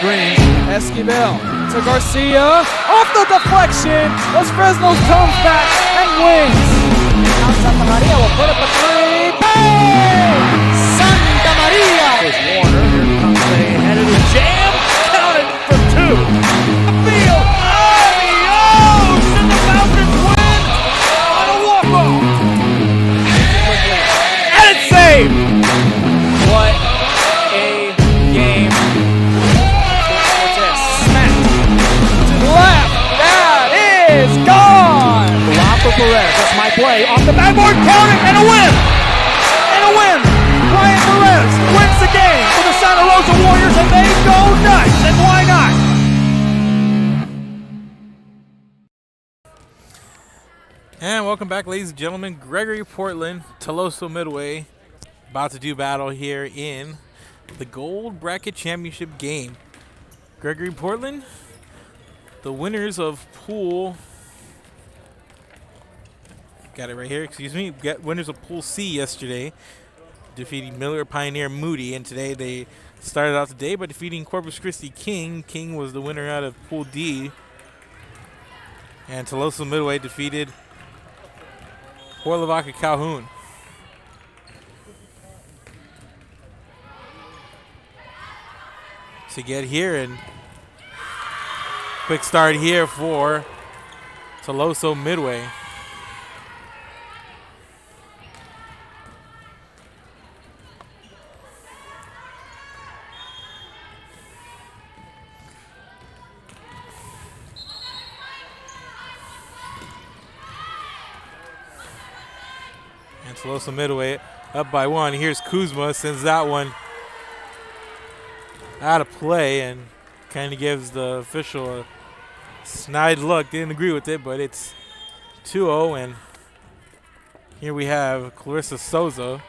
screen. Esquivel to Garcia. Off the deflection. Los Fresnos comes back and wins. Now Santa Maria will put up a three. Bang! Santa Maria! There's Warner. Here comes a headed jam. Counted for two. Field. Adios! And the Falcons win on a walk-off. And it's saved. What a game. Smack to the left. That is gone. Rafa Perez. That's my play. Off the backboard. Count it. And a win. And a win. Brian Perez wins the game for the Santa Rosa Warriors, and they go nuts. And why not? And welcome back, ladies and gentlemen. Gregory-Portland, Tuloso-Midway, about to do battle here in the Gold Bracket Championship game. Gregory-Portland, the winners of Pool, got it right here, excuse me, winners of Pool C yesterday, defeating Miller, Pioneer, Moody, and today they started out the day by defeating Corpus Christi King. King was the winner out of Pool D, and Tuloso-Midway defeated Port Lavaca Calhoun. To get here, and quick start here for Tuloso-Midway. And Tuloso-Midway up by one. Here's Kuzma, sends that one out of play and kind of gives the official a snide look. Didn't agree with it, but it's 2-0, and here we have Clarissa Souza.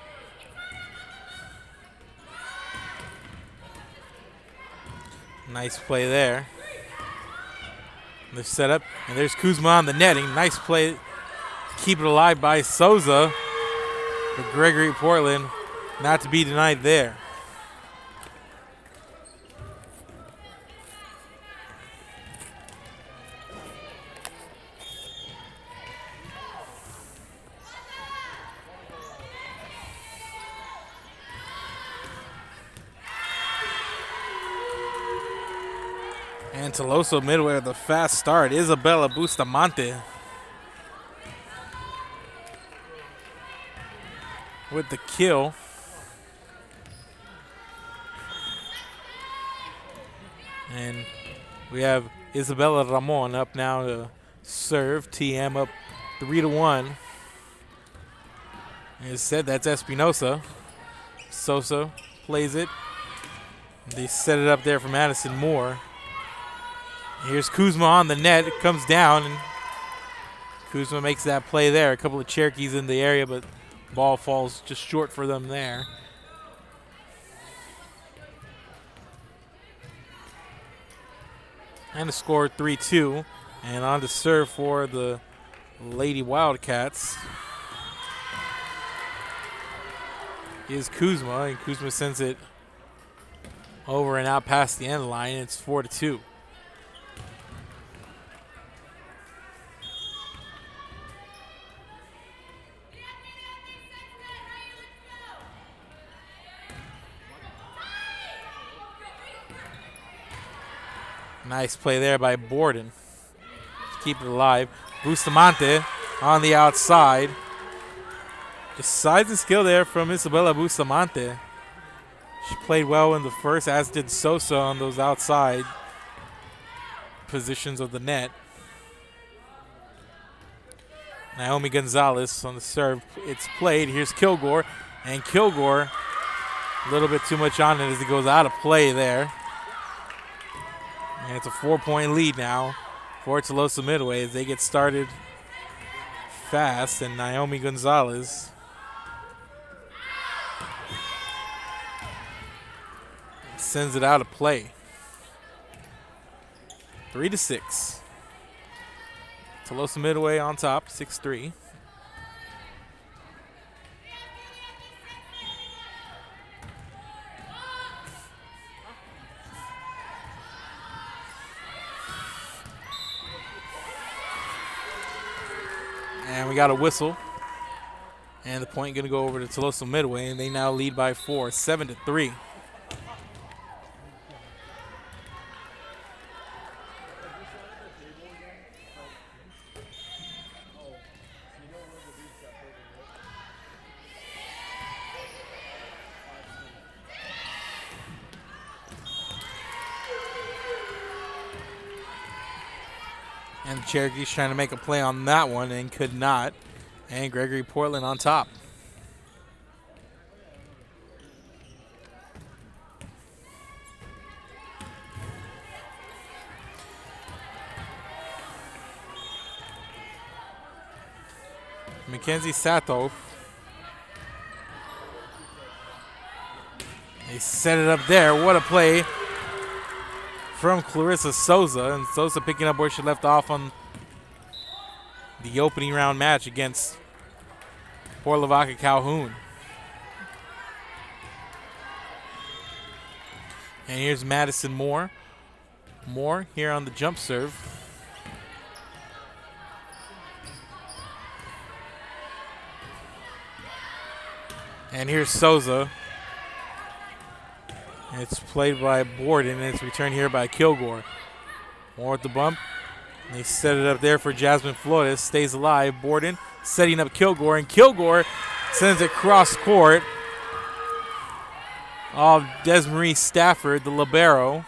Nice play there. They're set up, and there's Kuzma on the netting. Nice play to keep it alive by Souza. But Gregory-Portland not to be denied there. And Tuloso-Midway with a fast start. Isabella Bustamante with the kill. And we have Isabella Ramon up now to serve. TM up 3-1. As said, that's Espinosa. Sosa plays it. They set it up there for Madison Moore. Here's Kuzma on the net. It comes down, and Kuzma makes that play there. A couple of Cherokees in the area, but ball falls just short for them there. And the score 3-2. And on to serve for the Lady Wildcats is Kuzma, and Kuzma sends it over and out past the end line. It's 4-2. Nice play there by Borden to keep it alive. Bustamante on the outside. Just size and skill there from Isabella Bustamante. She played well in the first, as did Sosa on those outside positions of the net. Naomi Gonzalez on the serve. It's played. Here's Kilgore. And Kilgore, a little bit too much on it as it goes out of play there. And it's a 4-point lead now for Tuloso-Midway as they get started fast. And Naomi Gonzalez sends it out of play. 3-6. Tuloso-Midway on top, 6-3. We got a whistle. And the point going to go over to Tuloso-Midway, and they now lead by 4, 7-3. And the Cherokees trying to make a play on that one and could not. And Gregory-Portland on top. Mackenzie Sato. They set it up there. What a play from Clarissa Souza. And Souza picking up where she left off on the opening round match against Port Lavaca Calhoun. And here's Madison Moore. Moore here on the jump serve. And here's Souza. And it's played by Borden, and it's returned here by Kilgore. Moore with the bump. And they set it up there for Jasmine Flores. Stays alive. Borden setting up Kilgore, and Kilgore sends it cross court. Of Desmarie Stafford, the libero.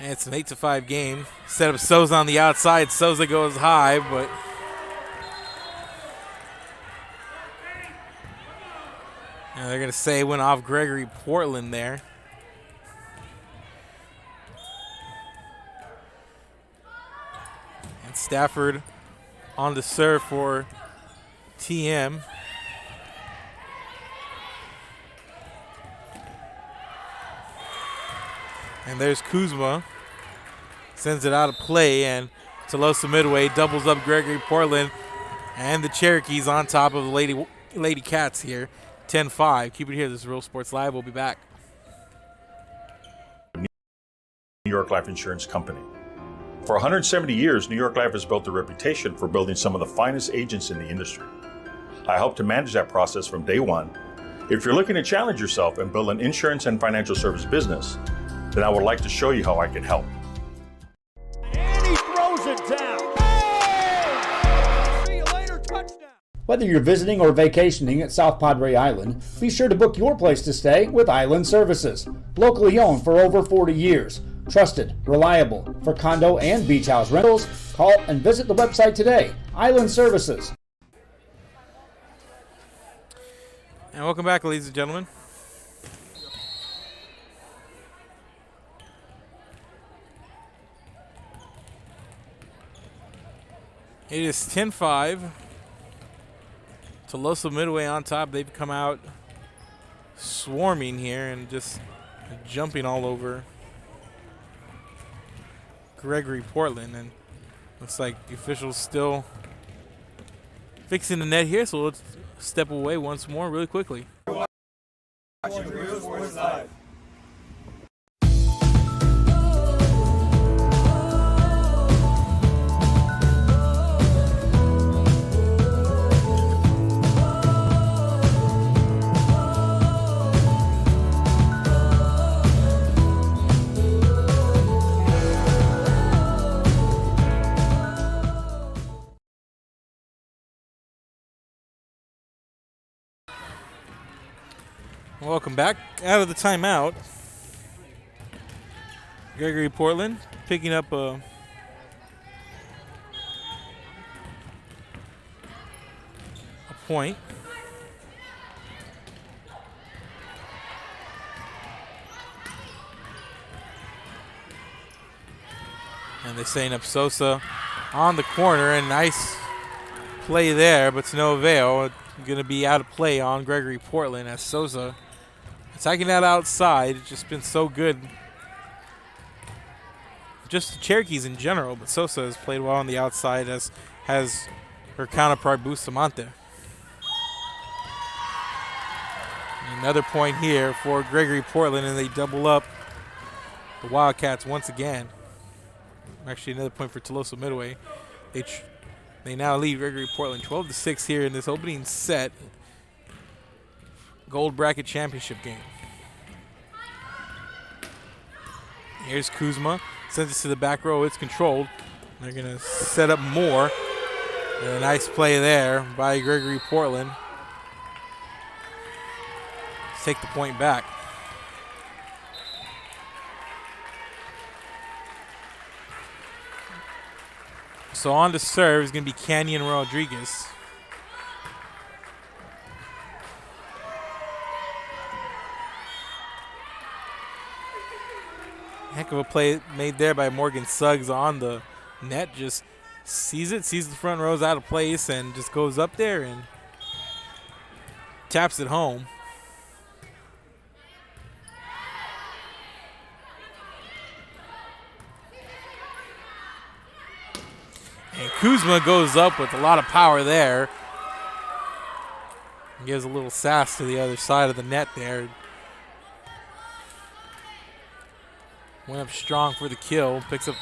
And it's an 8-5 game. Set up Souza on the outside. Souza goes high, but and they're going to say it went off Gregory-Portland there. And Stafford on the serve for TM. And there's Kuzma. Sends it out of play, and Tuloso-Midway doubles up Gregory-Portland. And the Cherokees on top of the Lady Cats here. 10-5. Keep it here. This is Real Sports Live. We'll be back. New York Life Insurance Company. For 170 years, New York Life has built a reputation for building some of the finest agents in the industry. I help to manage that process from day one. If you're looking to challenge yourself and build an insurance and financial service business, then I would like to show you how I can help. And he throws it down. Hey! See you later, touchdown. Whether you're visiting or vacationing at South Padre Island, be sure to book your place to stay with Island Services. Locally owned for over 40 years. Trusted, reliable. For condo and beach house rentals, call and visit the website today. Island Services. And welcome back, ladies and gentlemen. It is 10-5. Tuloso-Midway on top. They've come out swarming here and just jumping all over Gregory-Portland. And looks like the officials still fixing the net here, so let's step away once more really quickly. Watching Real Sports Live. Welcome back out of the timeout. Gregory-Portland picking up a point. And they're setting up Sosa on the corner, and nice play there, but to no avail. Going to be out of play on Gregory-Portland as Sosa attacking that outside. It's just been so good. Just the Cherokees in general, but Sosa has played well on the outside, as has her counterpart Bustamante. Another point here for Gregory-Portland, and they double up the Wildcats once again. Actually, another point for Tuloso-Midway. They now lead Gregory-Portland 12-6 here in this opening set. Gold bracket championship game. Here's Kuzma. Sends it to the back row. It's controlled. They're going to set up more. And a nice play there by Gregory-Portland. Take the point back. So on to serve is going to be Canyon Rodriguez. Heck of a play made there by Morgan Suggs on the net. Just sees it, sees the front rows out of place, and just goes up there and taps it home. And Kuzma goes up with a lot of power there. Gives a little sass to the other side of the net there. Went up strong for the kill. Picks up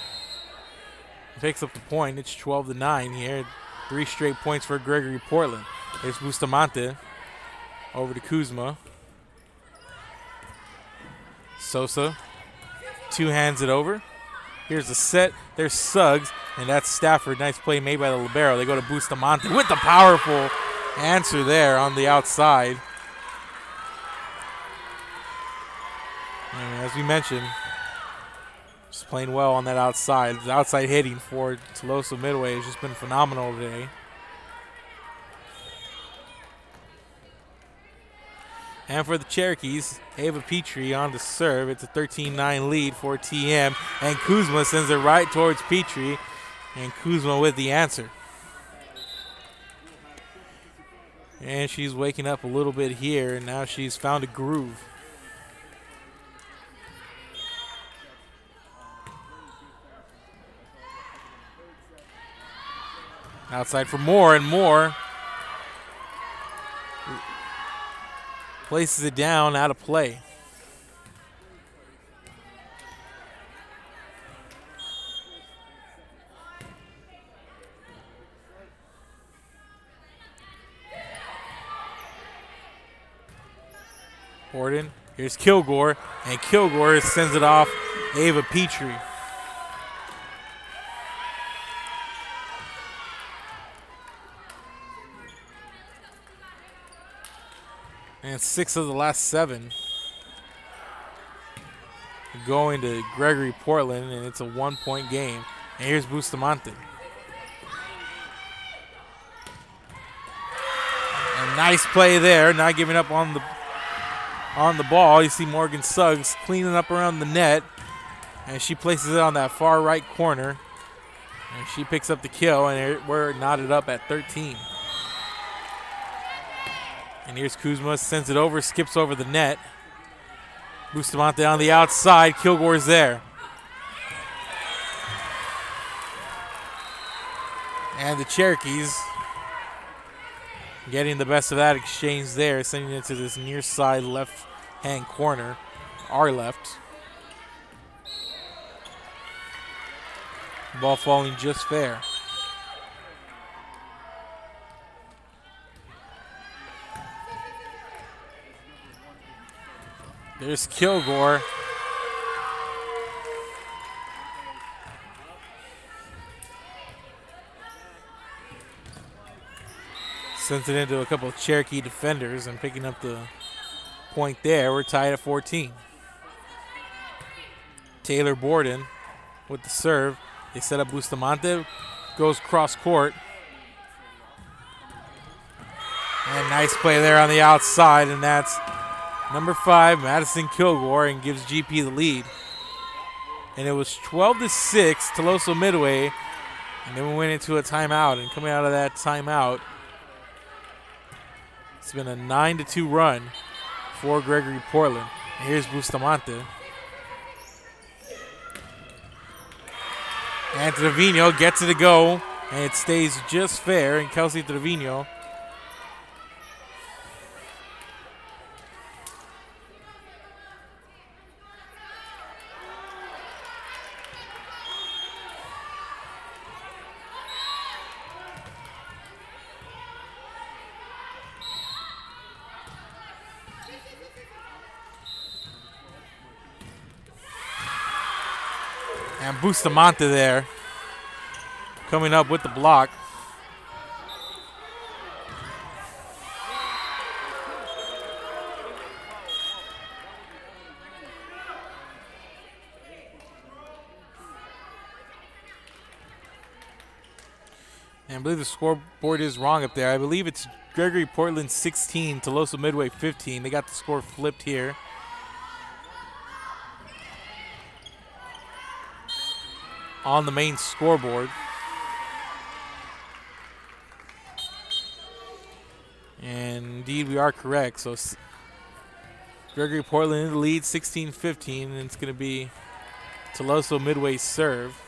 the point. It's 12-9 here. 3 straight points for Gregory-Portland. There's Bustamante. Over to Kuzma. Sosa. 2 hands it over. Here's the set. There's Suggs. And that's Stafford. Nice play made by the libero. They go to Bustamante with the powerful answer there on the outside. And as we mentioned, just playing well on that outside. The outside hitting for Tuloso-Midway has just been phenomenal today. And for the Cherokees, Ava Petrie on to serve. It's a 13-9 lead for TM. And Kuzma sends it right towards Petrie. And Kuzma with the answer. And she's waking up a little bit here, and now she's found a groove. Outside for more and more. Places it down, out of play. Gordon, here's Kilgore, and Kilgore sends it off Ava Petrie. And 6 of the last 7 going to Gregory-Portland, and it's a 1-point game. And here's Bustamante. A nice play there, not giving up on the ball. You see Morgan Suggs cleaning up around the net, and she places it on that far right corner, and she picks up the kill, and we're knotted up at 13. And here's Kuzma, sends it over, skips over the net. Bustamante on the outside, Kilgore's there. And the Cherokees getting the best of that exchange there, sending it to this near side left-hand corner, our left. Ball falling just fair. There's Kilgore. Sends it into a couple of Cherokee defenders and picking up the point there. We're tied at 14. Taylor Borden with the serve. They set up Bustamante. Goes cross court. And nice play there on the outside, and that's number 5, Madison Kilgore, and gives GP the lead. And it was 12-6, Tuloso-Midway, and then we went into a timeout. And coming out of that timeout, it's been a 9-2 run for Gregory-Portland. And here's Bustamante. And Trevino gets it to go And it stays just fair, and Kelsey Trevino and Bustamante there coming up with the block. And I believe the scoreboard is wrong up there. I believe it's Gregory-Portland 16, Tuloso-Midway 15. They got the score flipped here. On the main scoreboard. And indeed, we are correct. So Gregory-Portland in the lead, 16-15, and it's going to be Tuloso-Midway serve.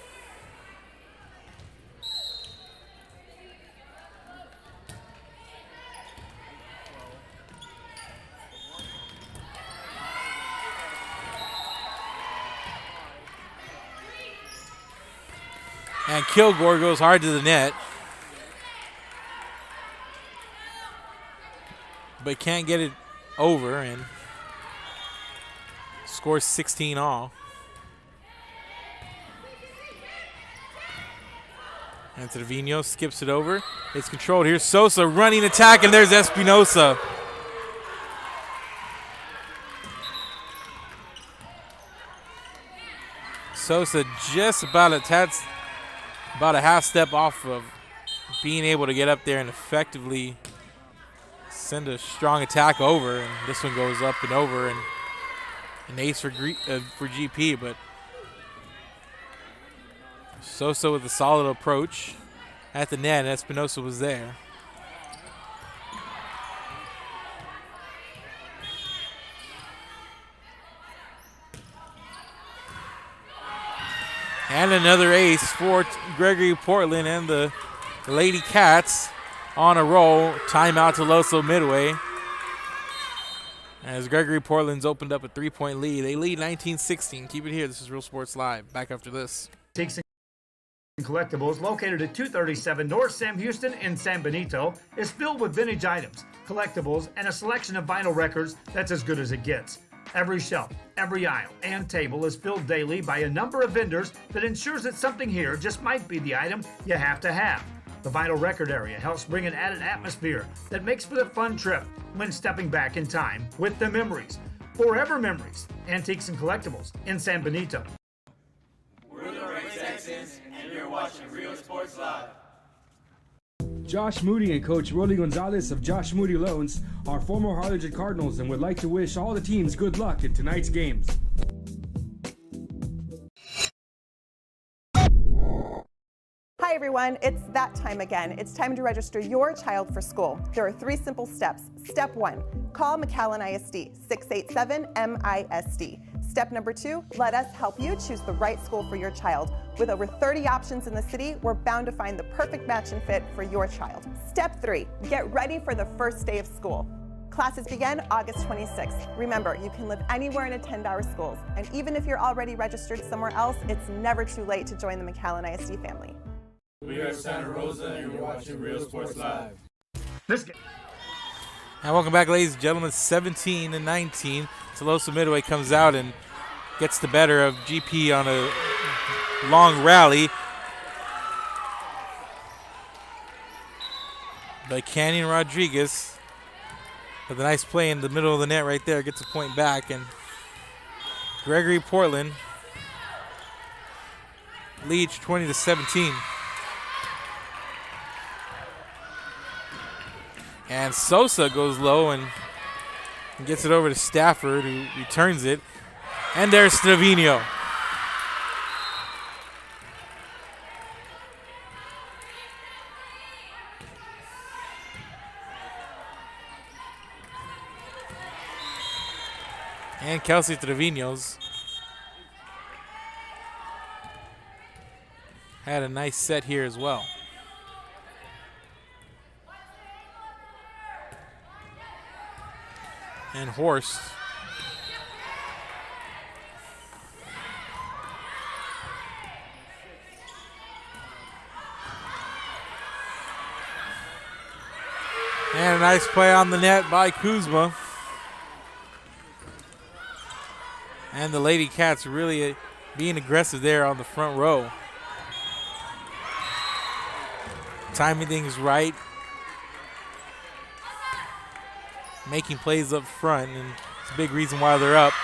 And Kilgore goes hard to the net, but can't get it over and scores 16 all. And Trevino skips it over. It's controlled here. Sosa running attack, and there's Espinosa. Sosa just about a half step off of being able to get up there and effectively send a strong attack over, and this one goes up and over, and an ace for GP, but Sosa with a solid approach at the net, and Espinosa was there. And another ace for Gregory-Portland, and the Lady Cats on a roll. Timeout to Tuloso-Midway. As Gregory-Portland's opened up a 3-point lead. They lead 19-16. Keep it here. This is Real Sports Live. Back after this. Takes Collectibles, located at 237 North Sam Houston in San Benito, is filled with vintage items, collectibles, and a selection of vinyl records that's as good as it gets. Every shelf, every aisle, and table is filled daily by a number of vendors that ensures that something here just might be the item you have to have. The vinyl record area helps bring an added atmosphere that makes for the fun trip when stepping back in time with the memories. Forever memories, antiques and collectibles in San Benito. We're the Red Texans, and you're watching Real Sports Live. Josh Moody and Coach Rolly Gonzalez of Josh Moody Loans are former Harlingen Cardinals and would like to wish all the teams good luck in tonight's games. Hi everyone, it's that time again. It's time to register your child for school. There are 3 simple steps. Step 1, call McAllen ISD, 687-MISD. Step number 2, let us help you choose the right school for your child. With over 30 options in the city, we're bound to find the perfect match and fit for your child. Step 3, get ready for the first day of school. Classes begin August 26th. Remember, you can live anywhere and attend our schools. And even if you're already registered somewhere else, it's never too late to join the McAllen ISD family. We are Santa Rosa, and you're watching Real Sports Live. And welcome back, ladies and gentlemen. 17-19. Tuloso-Midway comes out and gets the better of GP on a long rally. But Canyon Rodriguez with a nice play in the middle of the net right there gets a point back, and Gregory-Portland leads 20-17. And Sosa goes low and gets it over to Stafford, who returns it. And there's Trevino. And Kelsey Trevino's had a nice set here as well. and Horst. And a nice play on the net by Kuzma. And the Lady Cats really being aggressive there on the front row. Timing things right. Making plays up front, and it's a big reason why they're up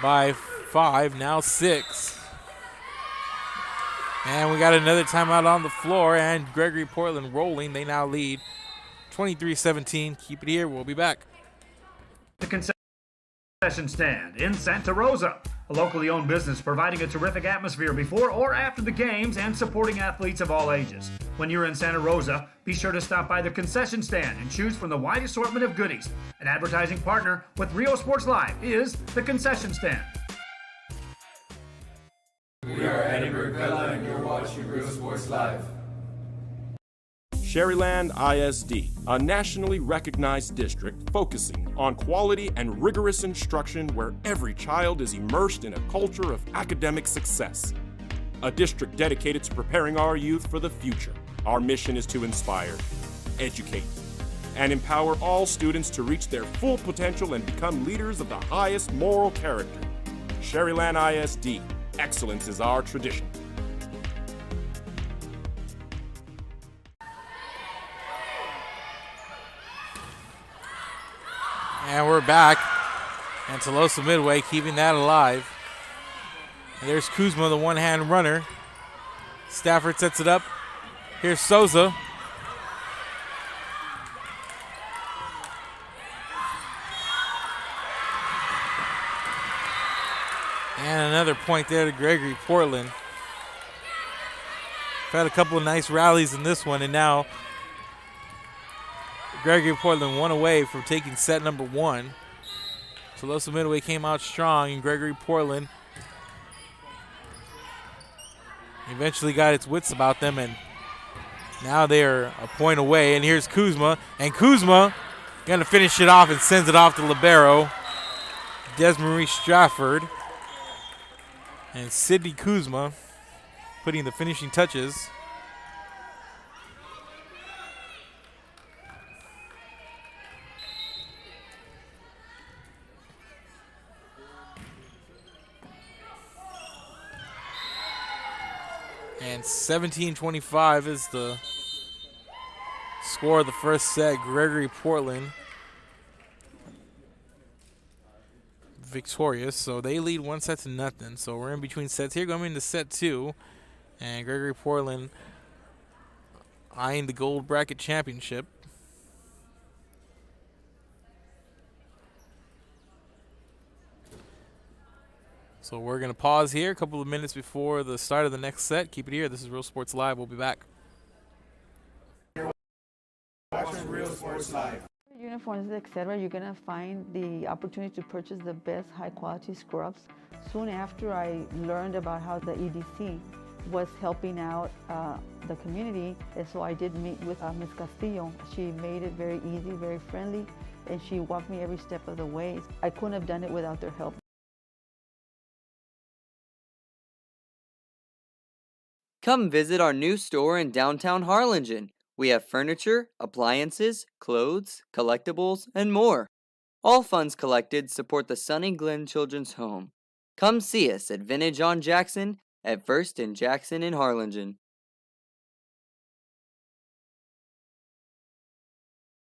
by 5, now 6. And we got another timeout on the floor, and Gregory-Portland rolling. They now lead 23-17. Keep it here. We'll be back. The concession stand in Santa Rosa, a locally owned business providing a terrific atmosphere before or after the games and supporting athletes of all ages. When you're in Santa Rosa, be sure to stop by the concession stand and choose from the wide assortment of goodies. An advertising partner with Rio Sports Live is the concession stand. We are Eddie Burkella and you're watching Real Sports Live. Sherryland ISD, a nationally recognized district focusing on quality and rigorous instruction where every child is immersed in a culture of academic success. A district dedicated to preparing our youth for the future. Our mission is to inspire, educate, and empower all students to reach their full potential and become leaders of the highest moral character. Sherryland ISD, excellence is our tradition. And we're back. And Tuloso-Midway keeping that alive. And there's Kuzma, the one-hand runner. Stafford sets it up. Here's Souza. And another point there to Gregory-Portland. Had a couple of nice rallies in this one, and now Gregory-Portland one away from taking set number 1. Tuloso-Midway came out strong, and Gregory-Portland eventually got its wits about them, and now they are a point away. And here's Kuzma, and Kuzma going to finish it off and sends it off to libero Desmarie Strafford. And Sydney Kuzma putting the finishing touches. And 17-25 is the score of the first set. Gregory-Portland victorious, so they lead 1-0. So we're in between sets here, going into set 2, and Gregory-Portland eyeing the gold bracket championship. So we're going to pause here a couple of minutes before the start of the next set. Keep it here. This is Real Sports Live. We'll be back. Watching Real Sports Live. Uniforms, etc., you're going to find the opportunity to purchase the best high-quality scrubs. Soon after I learned about how the EDC was helping out the community, and so I did meet with Ms. Castillo. She made it very easy, very friendly, and she walked me every step of the way. I couldn't have done it without their help. Come visit our new store in downtown Harlingen. We have furniture, appliances, clothes, collectibles, and more. All funds collected support the Sunny Glen Children's Home. Come see us at Vintage on Jackson at First and Jackson in Harlingen.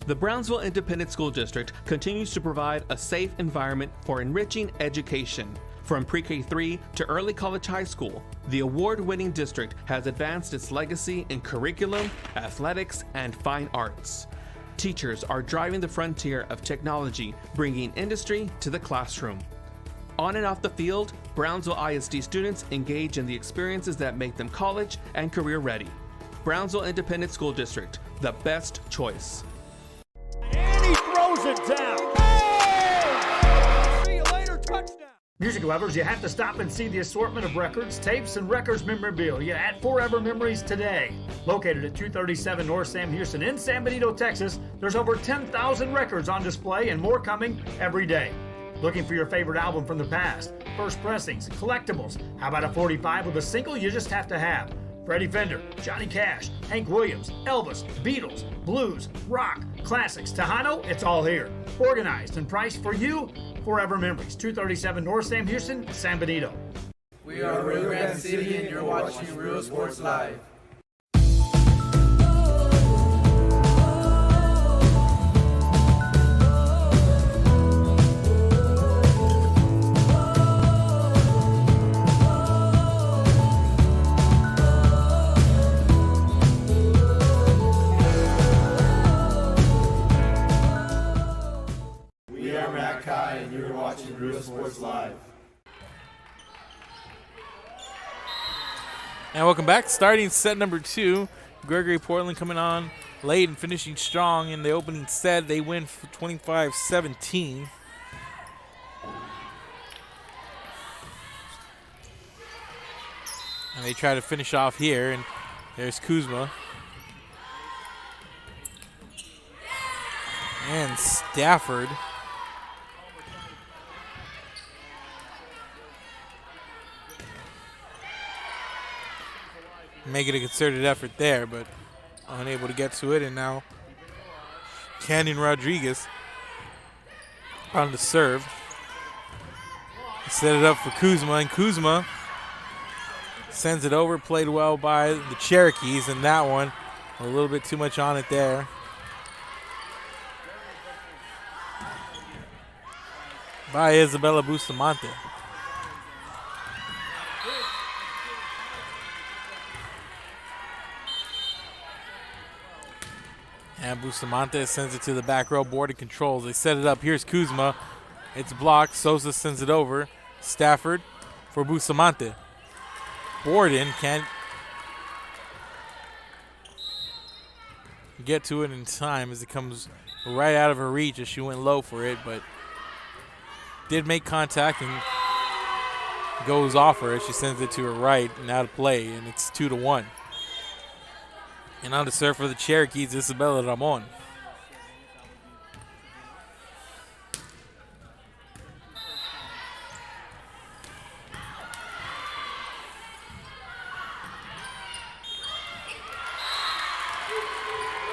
The Brownsville Independent School District continues to provide a safe environment for enriching education. From pre-K3 to early college high school, the award-winning district has advanced its legacy in curriculum, athletics, and fine arts. Teachers are driving the frontier of technology, bringing industry to the classroom. On and off the field, Brownsville ISD students engage in the experiences that make them college and career ready. Brownsville Independent School District, the best choice. And he throws it down. Music lovers, you have to stop and see the assortment of records, tapes, and records memorabilia at Forever Memories today. Located at 237 North Sam Houston in San Benito, Texas, there's over 10,000 records on display and more coming every day. Looking for your favorite album from the past, first pressings, collectibles? How about a 45 with a single you just have to have? Freddie Fender, Johnny Cash, Hank Williams, Elvis, Beatles, blues, rock, classics, Tejano, it's all here. Organized and priced for you. Forever Memories, 237 North Sam Houston, San Benito. We are Rio Grande City and you're watching Real Sports Live. We are Matt Kai and you're watching Real Sports Live. And welcome back. Starting set number 2, Gregory-Portland coming on late and finishing strong in the opening set. They win 25-17. And they try to finish off here, and there's Kuzma. And Stafford. Making a concerted effort there, but unable to get to it. And now Canyon Rodriguez on the serve. Set it up for Kuzma, and Kuzma sends it over. Played well by the Cherokees, and that one, a little bit too much on it there. By Isabella Bustamante. And Bustamante sends it to the back row, board and controls. They set it up. Here's Kuzma. It's blocked. Sosa sends it over. Stafford for Bustamante. Borden can't get to it in time as it comes right out of her reach as she went low for it, but did make contact and goes off her as she sends it to her right and out of play, and it's 2-1. And on the serve for the Cherokees, Isabella Ramon.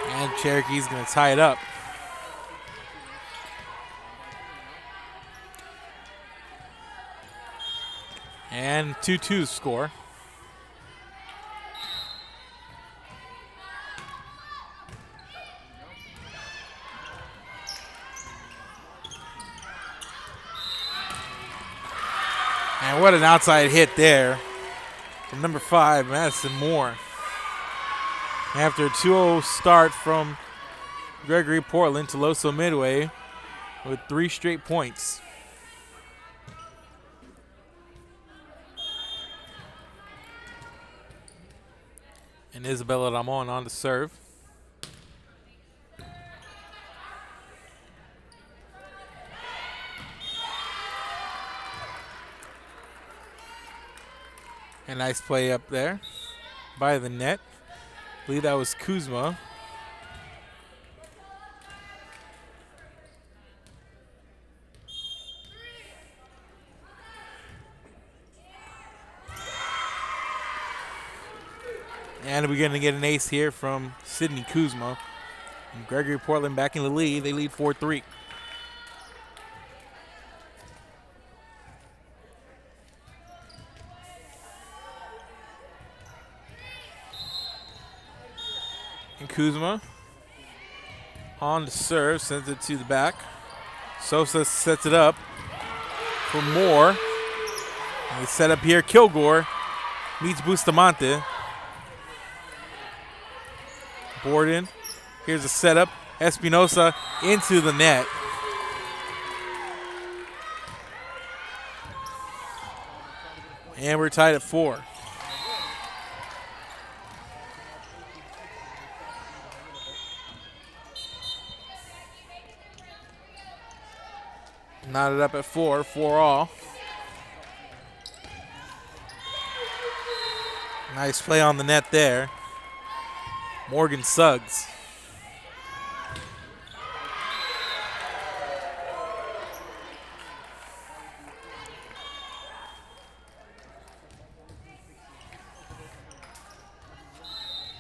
And Cherokee's going to tie it up. And 2-2 score. And what an outside hit there from number 5, Madison Moore. After a 2-0 start from Gregory-Portland, Tuloso-Midway with 3 straight points. And Isabella Ramon on the serve. A nice play up there by the net. I believe that was Kuzma. And we're going to get an ace here from Sydney Kuzma. And Gregory-Portland back in the lead. They lead 4-3. And Kuzma on the serve, sends it to the back. Sosa sets it up for Moore. And they set up here. Kilgore meets Bustamante. Borden. Here's a setup. Espinosa into the net. And we're tied at 4. Knotted up at 4 all. Nice play on the net there. Morgan Suggs.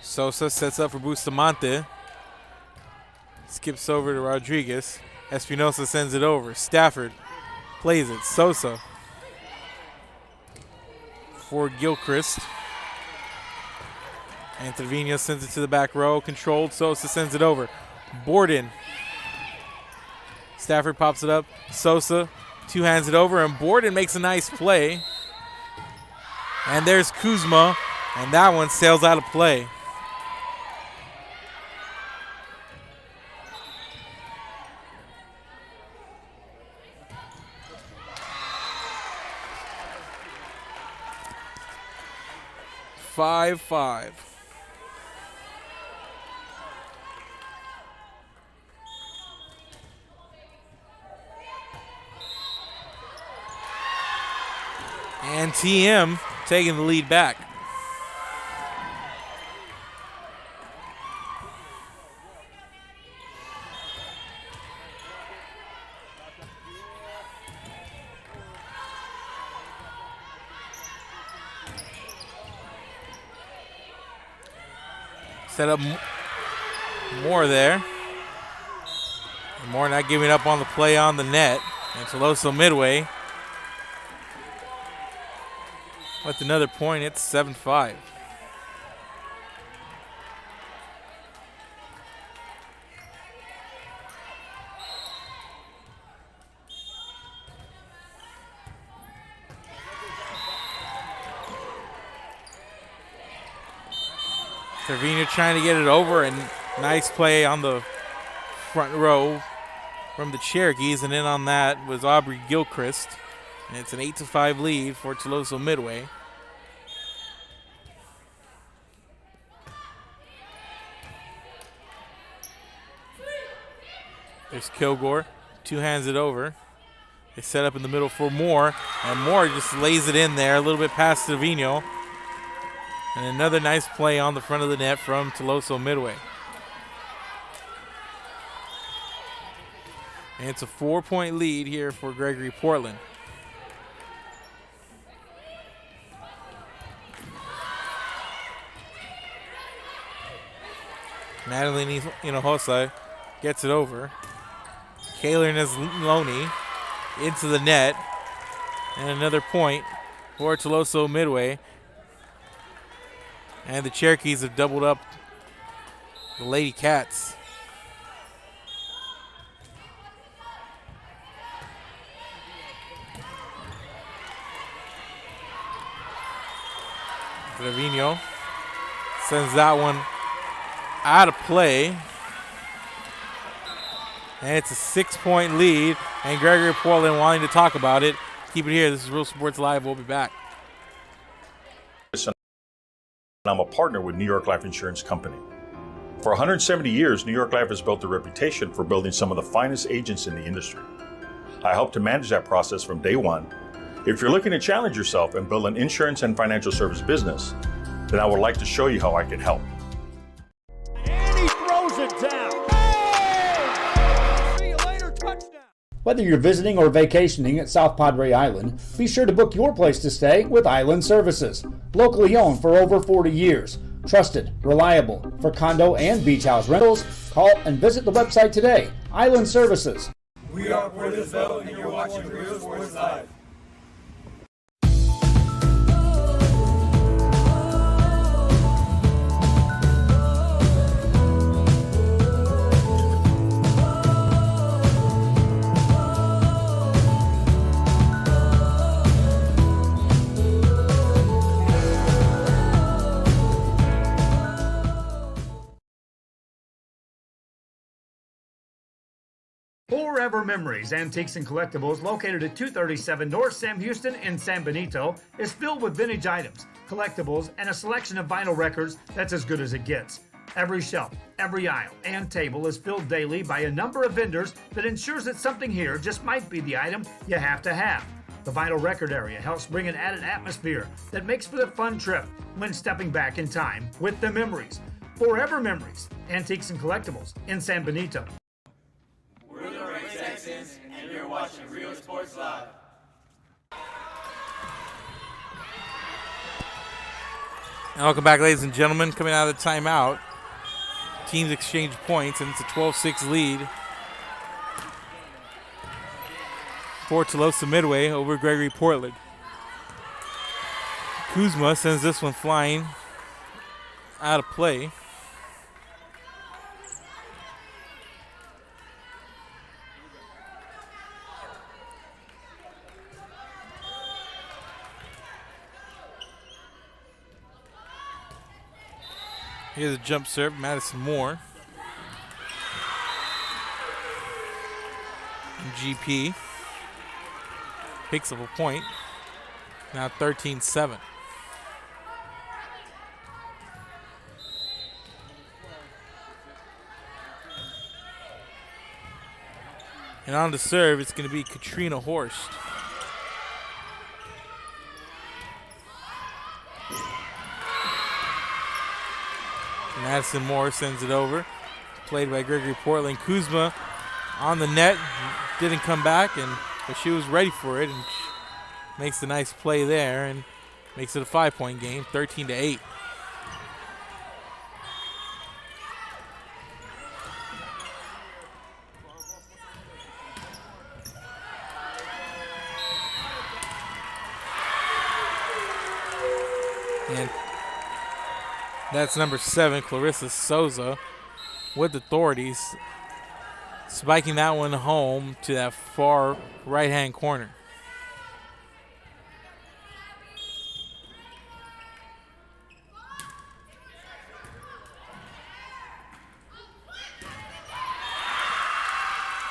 Sosa sets up for Bustamante. Skips over to Rodriguez. Espinosa sends it over. Stafford plays it. Sosa for Gilchrist. And Trevino sends it to the back row. Controlled. Sosa sends it over. Borden. Stafford pops it up. Sosa two-hands it over, and Borden makes a nice play. And there's Kuzma, and that one sails out of play. Five. And TM taking the lead back. Set up Moore there. Moore not giving up on the play on the net. And Tuloso-Midway with another point. It's 7-5. Trevino trying to get it over, and nice play on the front row from the Cherokees, and in on that was Aubrey Gilchrist. And it's an 8-5 lead for Tuloso-Midway. There's Kilgore, two-hands it over. They set up in the middle for Moore, and Moore just lays it in there a little bit past Trevino. And another nice play on the front of the net from Tuloso-Midway. And it's a 4-point lead here for Gregory-Portland. Madeline Hinojosa gets it over. Kaylor Nesloni into the net. And another point for Tuloso-Midway. And the Cherokees have doubled up the Lady Cats. Trevino sends that one out of play. And it's a 6-point lead. And Gregory-Portland wanting to talk about it. Keep it here. This is Real Sports Live. We'll be back. I'm a partner with New York Life Insurance Company. For 170 years, New York Life has built a reputation for building some of the finest agents in the industry. I help to manage that process from day one. If you're looking to challenge yourself and build an insurance and financial service business, then I would like to show you how I can help. And he throws it down. Hey! See you later, touchdown. Whether you're visiting or vacationing at South Padre Island, be sure to book your place to stay with Island Services. Locally owned for over 40 years. Trusted, reliable for condo and beach house rentals. Call and visit the website today. Island Services. We are Portisville, and you're watching Real Sports Live. Forever Memories, Antiques and Collectibles, located at 237 North Sam Houston in San Benito, is filled with vintage items, collectibles, and a selection of vinyl records that's as good as it gets. Every shelf, every aisle, and table is filled daily by a number of vendors that ensures that something here just might be the item you have to have. The vinyl record area helps bring an added atmosphere that makes for the fun trip when stepping back in time with the memories. Forever Memories, Antiques and Collectibles in San Benito. We're the Red Texans, and you're watching Real Sports Live. And welcome back, ladies and gentlemen. Coming out of the timeout, teams exchange points, and it's a 12-6 lead for Tuloso-Midway over Gregory-Portland. Kuzma sends this one flying out of play. Here's a jump serve, Madison Moore. And GP picks up a point. Now 13-7. And on the serve, it's going to be Katrina Horst. Madison Moore sends it over. Played by Gregory-Portland. Kuzma on the net. Didn't come back, but she was ready for it. And makes a nice play there and makes it a 5-point game, 13-8. And that's number 7, Clarissa Souza, with authorities, spiking that one home to that far right-hand corner.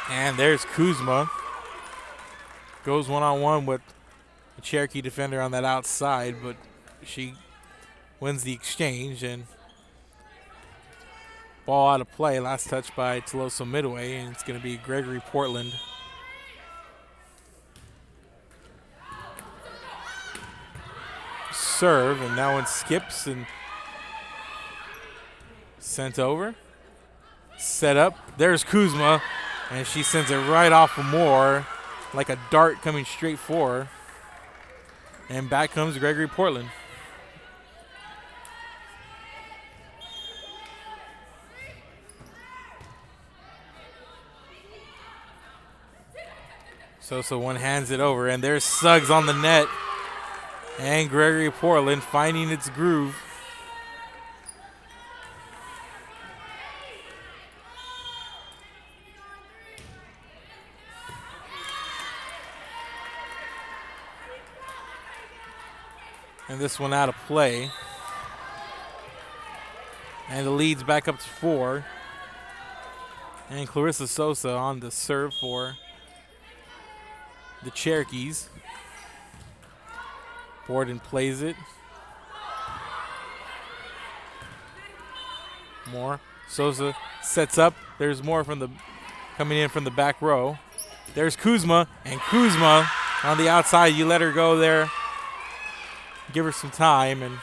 And there's Kuzma. Goes one-on-one with a Cherokee defender on that outside, but she wins the exchange, and ball out of play. Last touch by Tuloso-Midway, and it's going to be Gregory-Portland. Serve, and that one skips and sent over. Set up. There's Kuzma, and she sends it right off of Moore like a dart coming straight for her. And back comes Gregory-Portland. So one hands it over, and there's Suggs on the net. And Gregory-Portland finding its groove. And this one out of play. And the lead's back up to 4. And Clarissa Sosa on the serve for the Cherokees. Borden plays it. Moore. Sosa sets up. There's more coming in from the back row. There's Kuzma, and Kuzma on the outside. You let her go there. Give her some time, and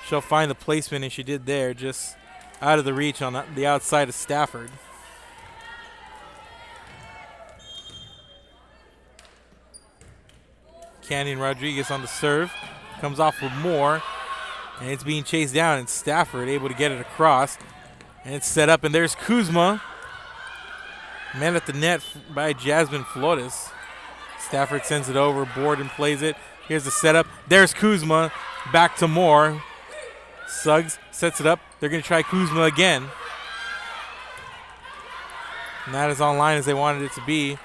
she'll find the placement, and she did there, just out of the reach on the outside of Stafford. Canyon Rodriguez on the serve. Comes off with Moore, and it's being chased down, and Stafford able to get it across. And it's set up, and there's Kuzma. Met at the net by Jasmine Flores. Stafford sends it over. Borden plays it. Here's the setup. There's Kuzma. Back to Moore. Suggs sets it up. They're going to try Kuzma again. Not as online as they wanted it to be.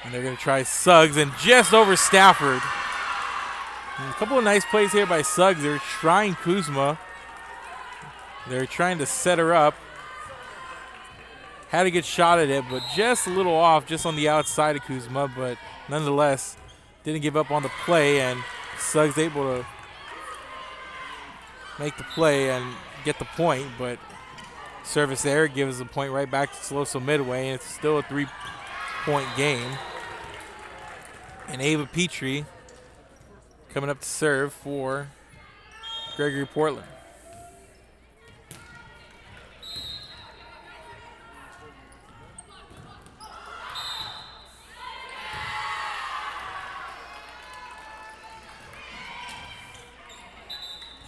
And they're going to try Suggs, and just over Stafford. And a couple of nice plays here by Suggs. They're trying Kuzma. They're trying to set her up. Had a good shot at it, but just a little off, just on the outside of Kuzma. But nonetheless, didn't give up on the play, and Suggs able to make the play and get the point. But service there gives the point right back to Tuloso-Midway, and it's still a 2-point game. And Ava Petrie coming up to serve for Gregory-Portland.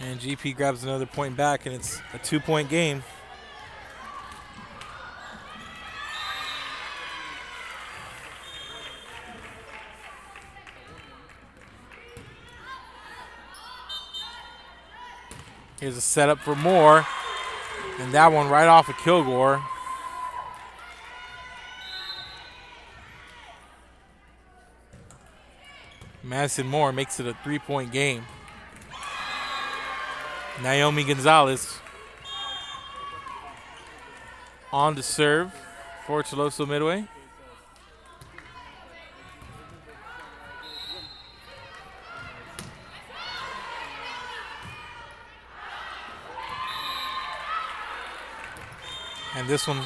And GP grabs another point back, and it's a 2-point game. Here's a setup for Moore, and that one right off of Kilgore. Madison Moore makes it a 3-point game. Naomi Gonzalez on to serve for Tuloso-Midway. And this one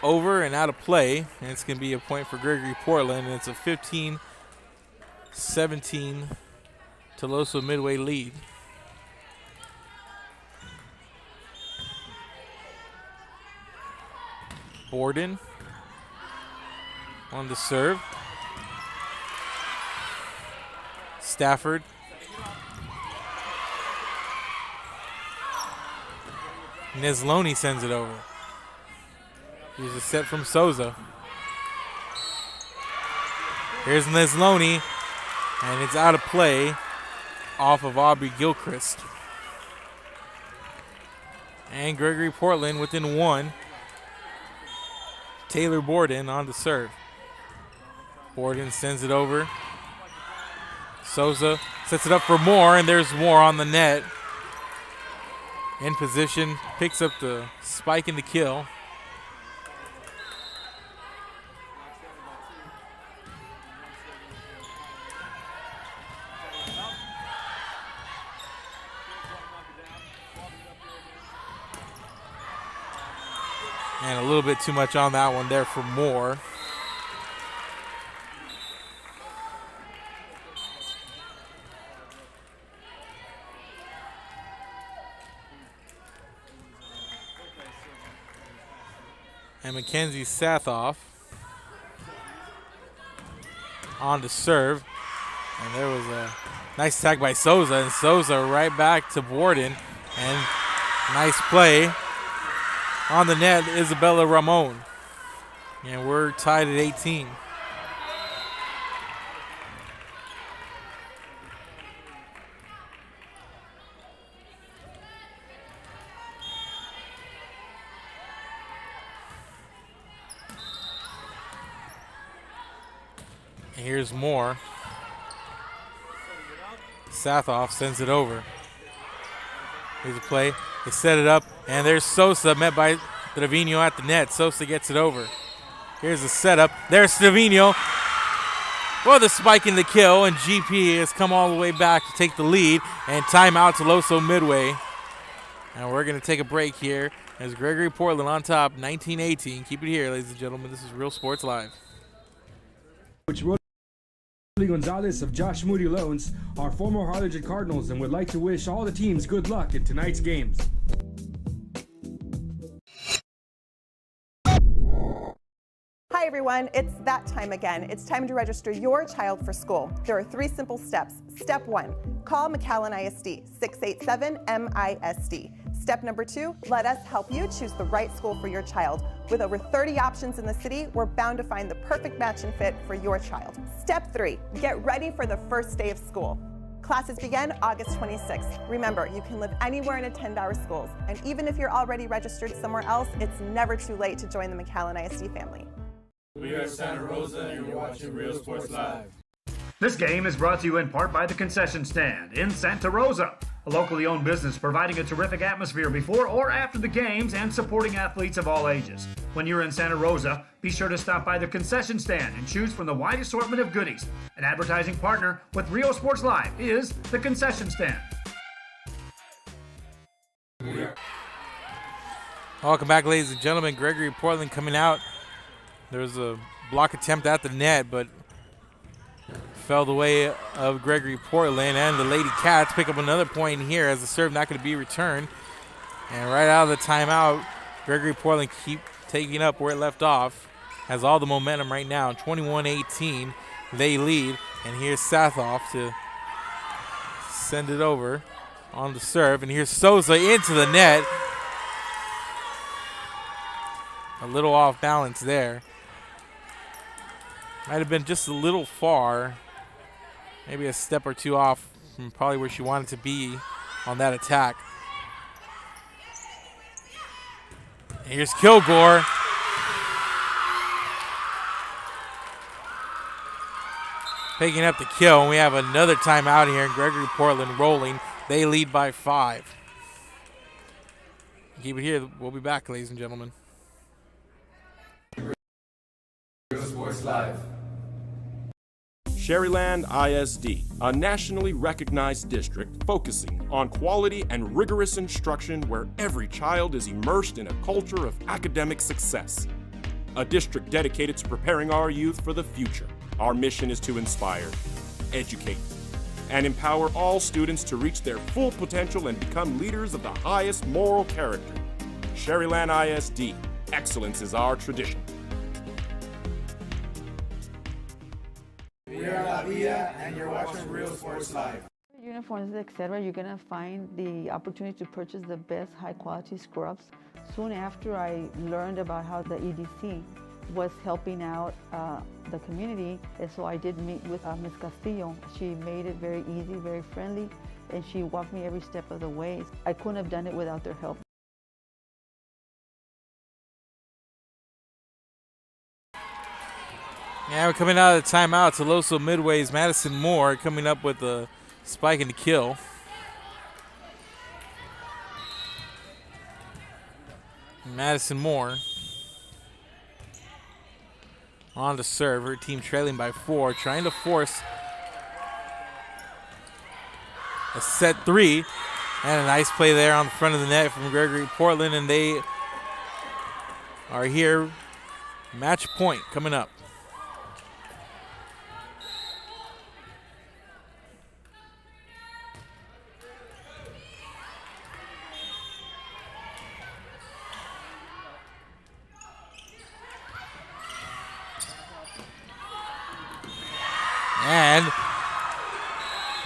over and out of play, and it's going to be a point for Gregory-Portland, and it's a 15-17 Tuloso-Midway lead. Borden on the serve. Stafford. Nesloni sends it over. Here's a set from Souza. Here's Nesloni, and it's out of play off of Aubrey Gilchrist. And Gregory-Portland within one. Taylor Borden on the serve. Borden sends it over. Souza sets it up for Moore, and there's Moore on the net. In position, picks up the spike and the kill. And a little bit too much on that one there for Moore. And Mackenzie Sathoff on to serve. And there was a nice tag by Souza, and Souza right back to Borden. And nice play. On the net, Isabella Ramon. And we're tied at 18. And here's Moore. Sathoff sends it over. Here's a play. They set it up, and there's Sosa met by Trevino at the net. Sosa gets it over. Here's the setup. There's Trevino for the spike in the kill, and GP has come all the way back to take the lead, and timeout to Tuloso-Midway. And we're going to take a break here as Gregory-Portland on top, 19-18. Keep it here, ladies and gentlemen. This is Real Sports Live. Coach Rolly Gonzalez of Josh Moody Loans are former Harlingen Cardinals and would like to wish all the teams good luck in tonight's games. Hi everyone, it's that time again. It's time to register your child for school. There are 3 simple steps. Step 1, call McAllen ISD, 687-MISD. Step number 2, let us help you choose the right school for your child. With over 30 options in the city, we're bound to find the perfect match and fit for your child. Step 3, get ready for the first day of school. Classes begin August 26th. Remember, you can live anywhere and attend our schools. And even if you're already registered somewhere else, it's never too late to join the McAllen ISD family. We are Santa Rosa, and you're watching Real Sports Live. This game is brought to you in part by the Concession Stand in Santa Rosa, a locally owned business providing a terrific atmosphere before or after the games and supporting athletes of all ages. When you're in Santa Rosa, be sure to stop by the Concession Stand and choose from the wide assortment of goodies. An advertising partner with Real Sports Live is the Concession Stand. Welcome back, ladies and gentlemen. Gregory-Portland coming out. There was a block attempt at the net, but fell the way of Gregory-Portland, and the Lady Cats pick up another point here as the serve not going to be returned. And right out of the timeout, Gregory-Portland keep taking up where it left off. Has all the momentum right now. 21-18, they lead. And here's Sathoff to send it over on the serve. And here's Souza into the net. A little off balance there. Might have been just a little far. Maybe a step or two off from probably where she wanted to be on that attack. And here's Kilgore. Picking up the kill, and we have another timeout here, and Gregory-Portland rolling. They lead by 5. Keep it here. We'll be back, ladies and gentlemen. Sports Live. Sherryland ISD, a nationally recognized district focusing on quality and rigorous instruction where every child is immersed in a culture of academic success. A district dedicated to preparing our youth for the future. Our mission is to inspire, educate, and empower all students to reach their full potential and become leaders of the highest moral character. Sherryland ISD, excellence is our tradition. We are La Villa, and you're watching Real Sports Live. Uniforms, etc., you're going to find the opportunity to purchase the best high-quality scrubs. Soon after I learned about how the EDC was helping out the community, and so I did meet with Ms. Castillo. She made it very easy, very friendly, and she walked me every step of the way. I couldn't have done it without their help. Yeah, we're coming out of the timeout. Tuloso-Midway's Madison Moore coming up with a spike and a kill. Madison Moore on to serve. Her team trailing by 4, trying to force a set 3. And a nice play there on the front of the net from Gregory-Portland, and they are here. Match point coming up. And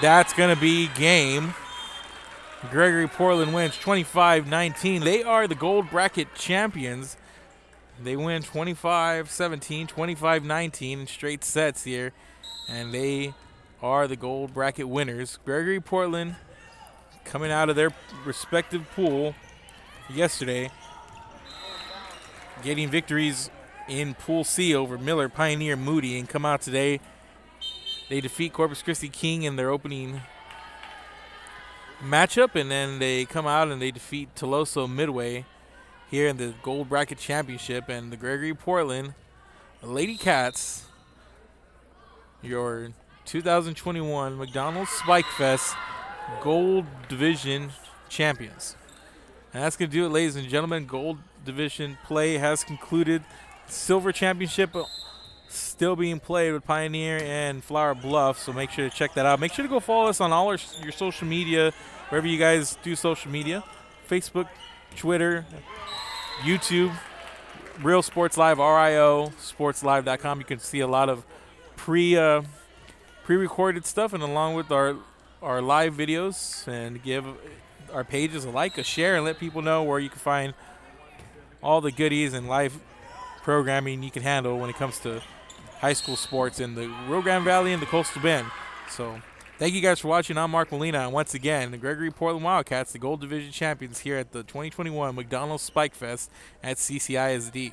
that's going to be game. Gregory-Portland wins 25-19. They are the gold bracket champions. They win 25-17, 25-19 in straight sets here. And they are the gold bracket winners. Gregory-Portland coming out of their respective pool yesterday, getting victories in Pool C over Miller, Pioneer, Moody, and come out today. They defeat Corpus Christi King in their opening matchup, and then they come out and they defeat Tuloso-Midway here in the Gold Bracket Championship. And the Gregory-Portland Lady Cats, your 2021 McDonald's SPIKEFEST Gold Division champions. And that's going to do it, ladies and gentlemen. Gold Division play has concluded. Silver Championship still being played with Pioneer and Flower Bluff, so make sure to check that out. Make sure to go follow us on all your social media, wherever you guys do social media. Facebook, Twitter, YouTube, Real Sports Live, RIO, sportslive.com. You can see a lot of pre-recorded stuff, and along with our live videos, and give our pages a like, a share, and let people know where you can find all the goodies and live programming you can handle when it comes to high school sports in the Rio Grande Valley and the Coastal Bend. So thank you guys for watching. I'm Mark Molina, and once again, the Gregory-Portland Wildcats, the Gold Division champions here at the 2021 McDonald's SPIKEFEST at CCISD.